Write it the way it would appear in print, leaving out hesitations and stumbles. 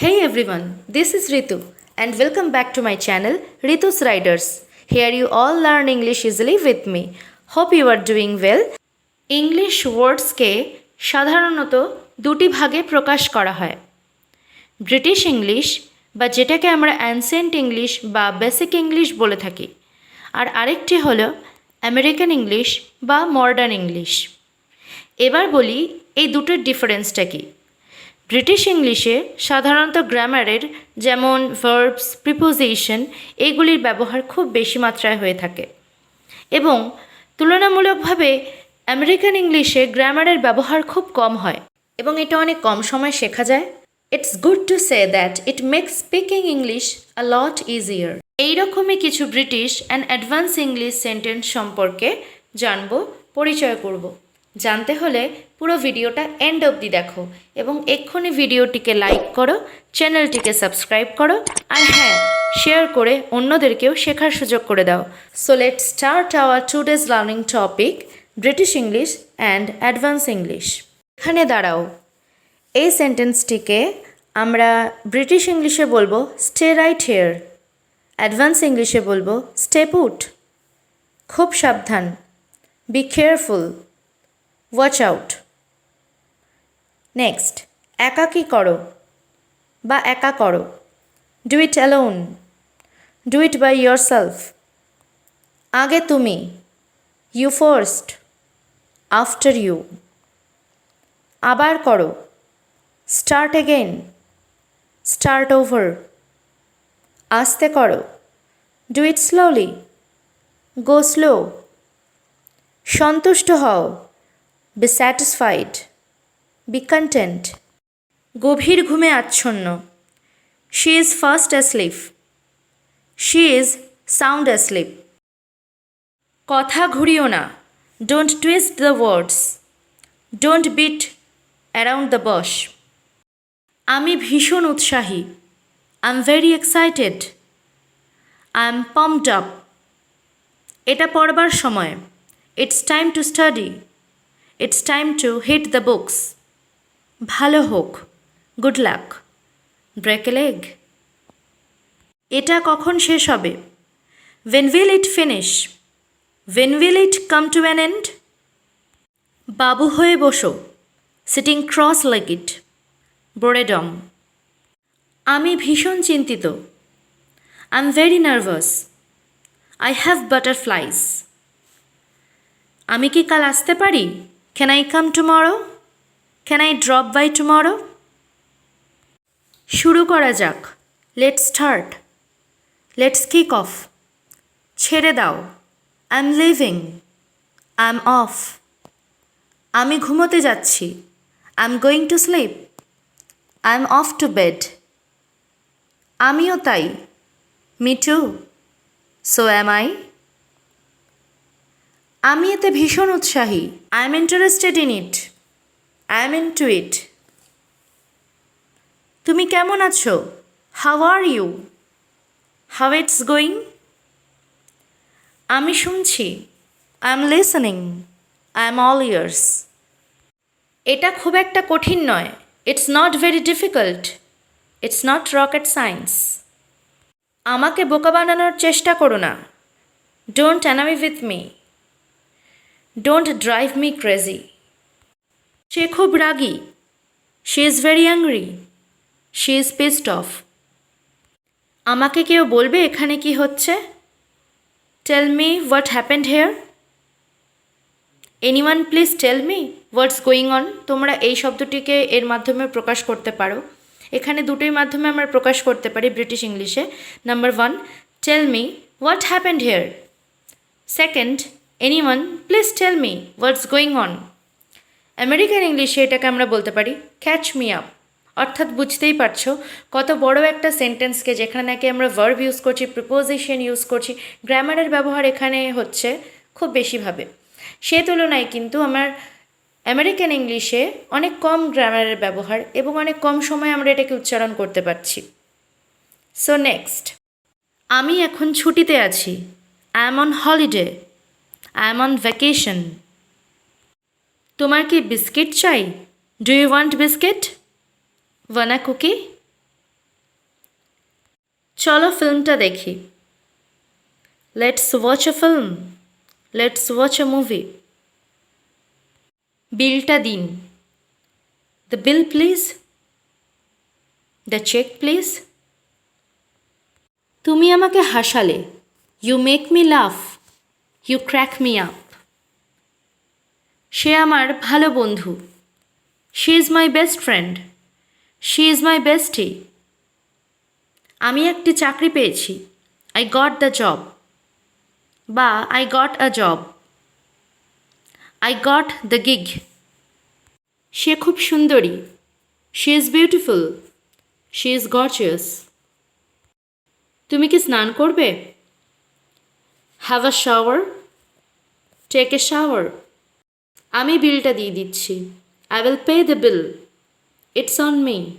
Hey everyone, this is Ritu and welcome back to my channel Ritu's Riders. Here you all learn English easily with me. Hope you are doing well. English ওয়ার্ডসকে সাধারণত দুটি ভাগে প্রকাশ করা হয়। British English বা যেটাকে আমরা ancient English বা বেসিক ইংলিশ বলে থাকি, আর আরেকটি হলো আমেরিকান ইংলিশ বা মডার্ন ইংলিশ। এবার বলি এই দুটোর ডিফারেন্সটা কী। ব্রিটিশ ইংলিশে সাধারণত গ্রামারের যেমন ভার্বস, প্রিপোজিশন এইগুলির ব্যবহার খুব বেশি মাত্রায় হয়ে থাকে এবং তুলনামূলকভাবে আমেরিকান ইংলিশে গ্রামারের ব্যবহার খুব কম হয় এবং এটা অনেক কম সময় শেখা যায়। It's good to say that it makes speaking English a lot easier. এইরকমই কিছু British and advance English sentence সম্পর্কে জানবো, পরিচয় করব। জানতে হলে পুরো ভিডিওটা এন্ড অবধি দেখো এবং এক্ষুনি ভিডিওটিকে লাইক করো, চ্যানেলটিকে সাবস্ক্রাইব করো আর হ্যাঁ, শেয়ার করে অন্যদেরকেও শেখার সুযোগ করে দাও। So let's start our today's learning topic British English and advance English. এখানে দাঁড়াও, এই সেন্টেন্সটিকে আমরা ব্রিটিশ ইংলিশে বলবো স্টে রাইট হিয়ার, অ্যাডভান্স ইংলিশে বলবো স্টে পুট। খুব সাবধান, be careful, watch out. Next, একাকী করো বা একা করো, do it alone, do it by yourself. আগে তুমি, ইউ ফার্স্ট, আফটার ইউ। আবার করো, স্টার্ট এগেইন, স্টার্ট ওভার। আস্তে করো, do it slowly, go slow. সন্তুষ্ট হও, বি স্যাটিসফাইড, বি কন্টেন্ট। গভীর ঘুমে আচ্ছন্ন, she is fast asleep, she is sound asleep. কথা ঘুরিও না, don't twist the words, don't beat around the bush. আমি ভীষণ উৎসাহী, I am very excited, I am pumped up. এটা পড়বার সময়, it's time to study, it's time to hit the books. ভালো হোক, good luck, break a leg. এটা কখন শেষ হবে, when will it finish, when will it come to an end? বাবু হয়ে বসো, সিটিং ক্রস লেগড, বোরেডম। আমি ভীষণ চিন্তিত, I am very nervous, I have butterflies. আমি কি কাল আসতে পারি, can I come tomorrow, can I drop by tomorrow. শুরু করা যাক, let's start, let's kick off. ছেড়ে দাও, I am leaving, I am off. আমি ঘুমোতে যাচ্ছি, I am going to sleep, I am off to bed. আমিও তাই, me too, so am I. আমি এতে ভীষণ উৎসাহী, I am interested in it, I am into it. তুমি কেমন আছো, how are you, how it's going. আমি শুনছি, I am listening, I am all ears. এটা খুব একটা কঠিন নয়, it's not very difficult, it's not rocket science. আমাকে বোকা বানানোর চেষ্টা করো না, don't annoy with me, don't drive me crazy. সে খুব রাগী, she is very angry, she is pissed off. আমাকে কেউ বলবে এখানে কি হচ্ছে, tell me what happened hair, anyone please tell me what's going on. তোমরা এই শব্দটিকে এর মাধ্যমে প্রকাশ করতে পারো। এখানে দুটোই মাধ্যমে আমরা প্রকাশ করতে পারি ব্রিটিশ ইংলিশে। Number 1, tell me what happened here. Second, anyone please tell me what's going on. American ইংলিশে এটাকে আমরা বলতে পারি ক্যাচ মি আপ। অর্থাৎ বুঝতেই পারছো কত বড় একটা সেন্টেন্সকে, যেখানে নাকি আমরা ভার্ব ইউজ করছি, প্রিপোজিশন ইউজ করছি, গ্রামারের ব্যবহার এখানে হচ্ছে খুব বেশিভাবে। সে তুলনায় কিন্তু আমার আমেরিকান ইংলিশে অনেক কম গ্রামারের ব্যবহার এবং অনেক কম সময়ে আমরা এটাকে উচ্চারণ করতে পারছি। সো নেক্সট, আমি এখন ছুটিতে আছি, I am on holiday, I am on vacation. তোমার কি বিস্কিট চাই, do you want biscuit, want a cookie. চলো ফিল্মটা দেখি। Let's watch a film. Let's watch a movie. বিলটা দিন। The bill please. The check please. তুমি আমাকে হাসালে। You make me laugh. You crack me up. সে আমার ভালো বন্ধু। She is my best friend. She is my bestie. আমি একটি চাকরি পেয়েছি। I got the job. বা I got a job. I got the gig. সে খুব সুন্দরী। She is beautiful. She is gorgeous. তুমি কি স্নান করবে? Have a shower. Take a shower. আমি বিলটা দিয়ে দিচ্ছি। I will pay the bill. It's on me.